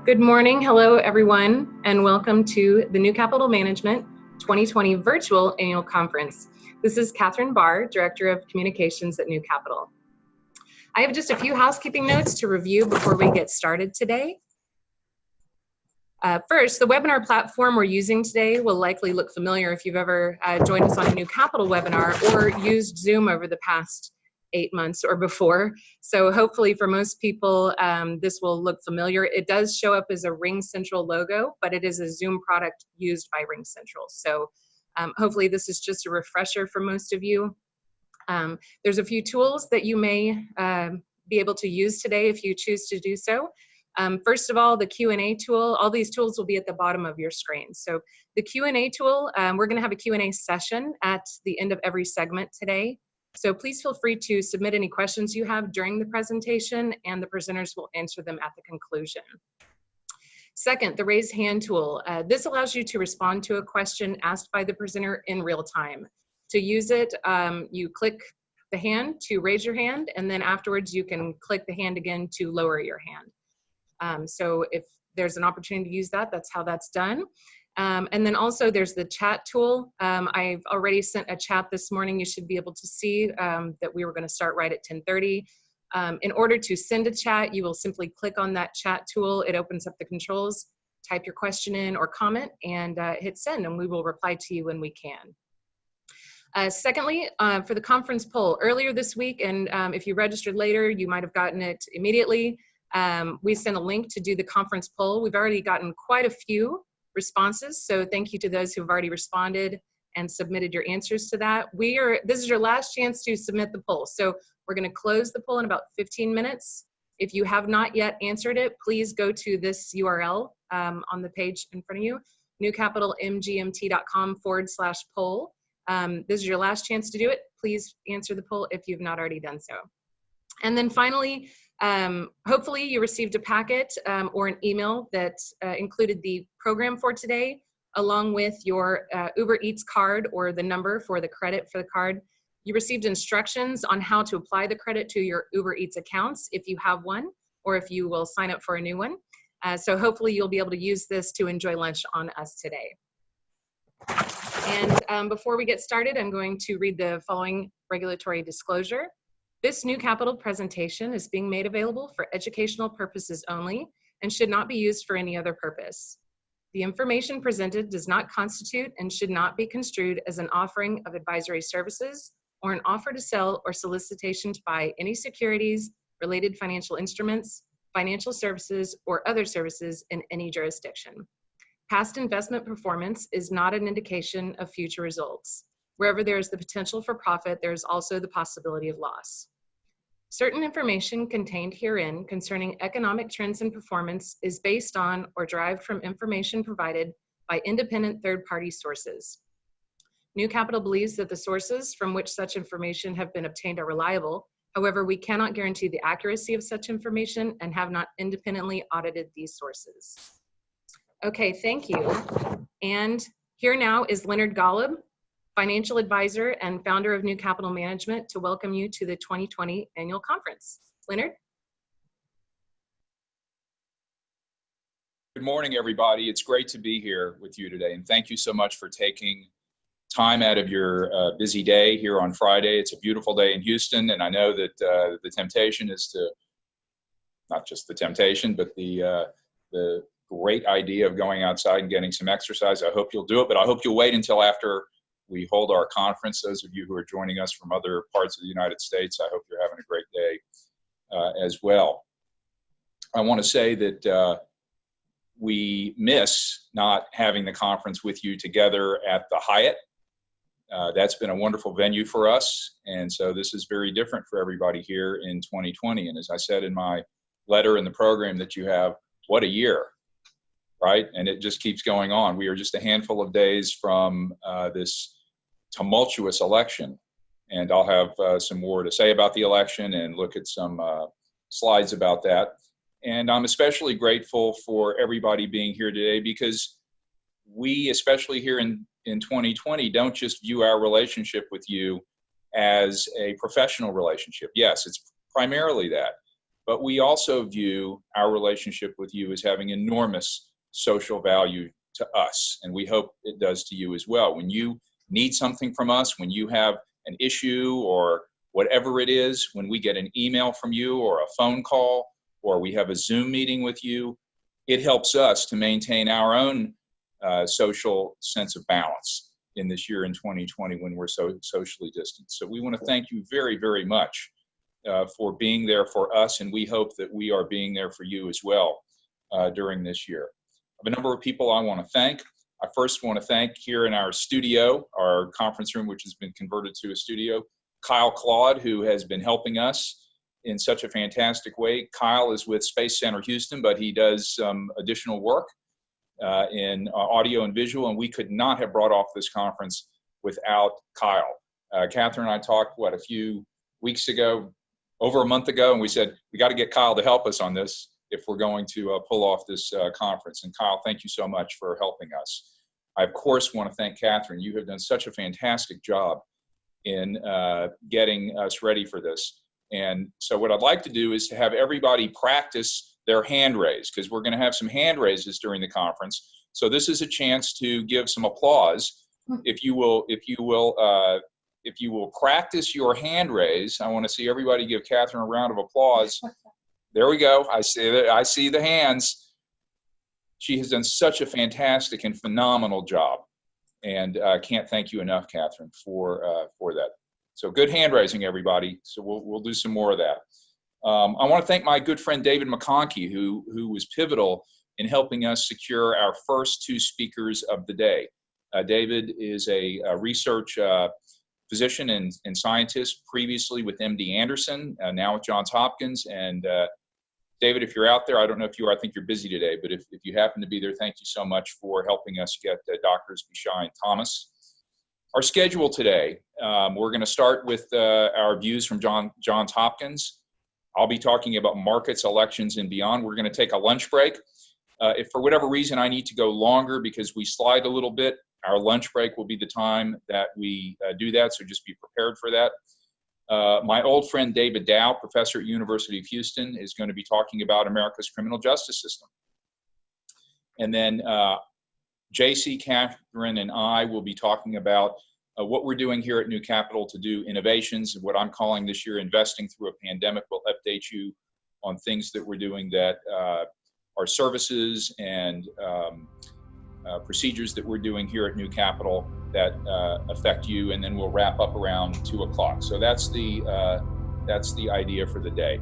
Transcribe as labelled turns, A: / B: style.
A: Good morning. Hello, everyone, and welcome to the New Capital Management 2020 Virtual Annual Conference. This is Catherine Barr, Director of Communications at New Capital. I have just a few housekeeping notes to review before we get started today. First, the webinar platform we're using today will likely look familiar if you've ever joined us on a New Capital webinar or used Zoom over the past 8 months or before. So hopefully for most people, this will look familiar. It does show up as a RingCentral logo, but it is a Zoom product used by RingCentral. So hopefully this is just a refresher for most of you. There's a few tools that you may be able to use today if you choose to do so. First of all, the Q&A tool, all these tools will be at the bottom of your screen. So the Q&A tool, we're gonna have a Q&A session at the end of every segment today. So please feel free to submit any questions you have during the presentation and the presenters will answer them at the conclusion. Second, the raise hand tool. This allows you to respond to a question asked by the presenter in real time. To use it, you click the hand to raise your hand, and then afterwards you can click the hand again to lower your hand. So if there's an opportunity to use that, that's how that's done. And then also there's the chat tool. I've already sent a chat this morning. You should be able to see that we were going to start right at 10:30. In order to send a chat, you will simply click on that chat tool. It opens up the controls, type your question in or comment, and hit send, and we will reply to you when we can. Secondly, for the conference poll, earlier this week, and if you registered later, you might have gotten it immediately. We sent a link to do the conference poll. We've already gotten quite a few responses, so thank you to those who have already responded and submitted your answers to that. This is your last chance to submit the poll, so we're going to close the poll in about 15 minutes. If you have not yet answered it, please go to this URL on the page in front of you, newcapitalmgmt.com/poll. This is your last chance to do it. Please answer the poll if you've not already done so. And then finally, hopefully you received a packet or an email that included the program for today, along with your Uber Eats card or the number for the credit for the card. You received instructions on how to apply the credit to your Uber Eats accounts if you have one, or if you will sign up for a new one. So hopefully you'll be able to use this to enjoy lunch on us today. And before we get started, I'm going to read the following regulatory disclosure. This New Capital presentation is being made available for educational purposes only and should not be used for any other purpose. The information presented does not constitute and should not be construed as an offering of advisory services or an offer to sell or solicitation to buy any securities, related financial instruments, financial services, or other services in any jurisdiction. Past investment performance is not an indication of future results. Wherever there is the potential for profit, there is also the possibility of loss. Certain information contained herein concerning economic trends and performance is based on or derived from information provided by independent third-party sources. New Capital believes that the sources from which such information have been obtained are reliable. However, we cannot guarantee the accuracy of such information and have not independently audited these sources. Okay, thank you. And here now is Leonard Golub, Financial Advisor and founder of New Capital Management, to welcome you to the 2020 Annual Conference. Leonard?
B: Good morning, everybody. It's great to be here with you today, and thank you so much for taking time out of your busy day here on Friday. It's a beautiful day in Houston, and I know that the temptation is to, not just the temptation, but the great idea of going outside and getting some exercise. I hope you'll do it, but I hope you'll wait until after we hold our conference. Those of you who are joining us from other parts of the United States, I hope you're having a great day as well. I want to say that we miss not having the conference with you together at the Hyatt. That's been a wonderful venue for us, and so this is very different for everybody here in 2020. And as I said in my letter in the program that you have, what a year, right? And it just keeps going on. We are just a handful of days from this tumultuous election, and I'll have some more to say about the election and look at some slides about that. And I'm especially grateful for everybody being here today, because we, especially here in 2020, don't just view our relationship with you as a professional relationship. Yes, it's primarily that, but we also view our relationship with you as having enormous social value to us, and we hope it does to you as well. When you need something from us, when you have an issue or whatever it is, when we get an email from you or a phone call, or we have a Zoom meeting with you, it helps us to maintain our own social sense of balance in this year in 2020 when we're so socially distant. So we want to thank you very, very much for being there for us, and we hope that we are being there for you as well during this year. I have a number of people I want to thank. I first want to thank here in our studio, our conference room, which has been converted to a studio, Kyle Claude, who has been helping us in such a fantastic way. Kyle is with Space Center Houston, but he does some additional work in audio and visual, and we could not have brought off this conference without Kyle. Catherine and I talked, a few weeks ago, over a month ago, and we said, we got to get Kyle to help us on this if we're going to pull off this conference. And Kyle, thank you so much for helping us. I, of course, want to thank Catherine. You have done such a fantastic job in getting us ready for this. And so what I'd like to do is to have everybody practice their hand raise, because we're going to have some hand raises during the conference. So this is a chance to give some applause. If you will practice your hand raise, I want to see everybody give Catherine a round of applause. There we go. I see the hands. She has done such a fantastic and phenomenal job, and I can't thank you enough, Catherine, for that. So good hand raising, everybody. So we'll do some more of that. I want to thank my good friend David McConkey, who was pivotal in helping us secure our first two speakers of the day. David is a research physician and scientist, previously with MD Anderson, now with Johns Hopkins. And David, if you're out there, I don't know if you are, I think you're busy today, but if you happen to be there, thank you so much for helping us get Drs. Bishai and Thomas. Our schedule today, we're going to start with our views from Johns Hopkins. I'll be talking about markets, elections, and beyond. We're going to take a lunch break. If for whatever reason I need to go longer because we slide a little bit, our lunch break will be the time that we do that, so just be prepared for that. My old friend David Dow, professor at University of Houston, is going to be talking about America's criminal justice system. And then JC, Catherine, and I will be talking about what we're doing here at New Capital to do innovations, what I'm calling this year investing through a pandemic. We'll update you on things that we're doing that are services and procedures that we're doing here at New Capital that affect you, and then we'll wrap up around 2 o'clock. So that's the idea for the day.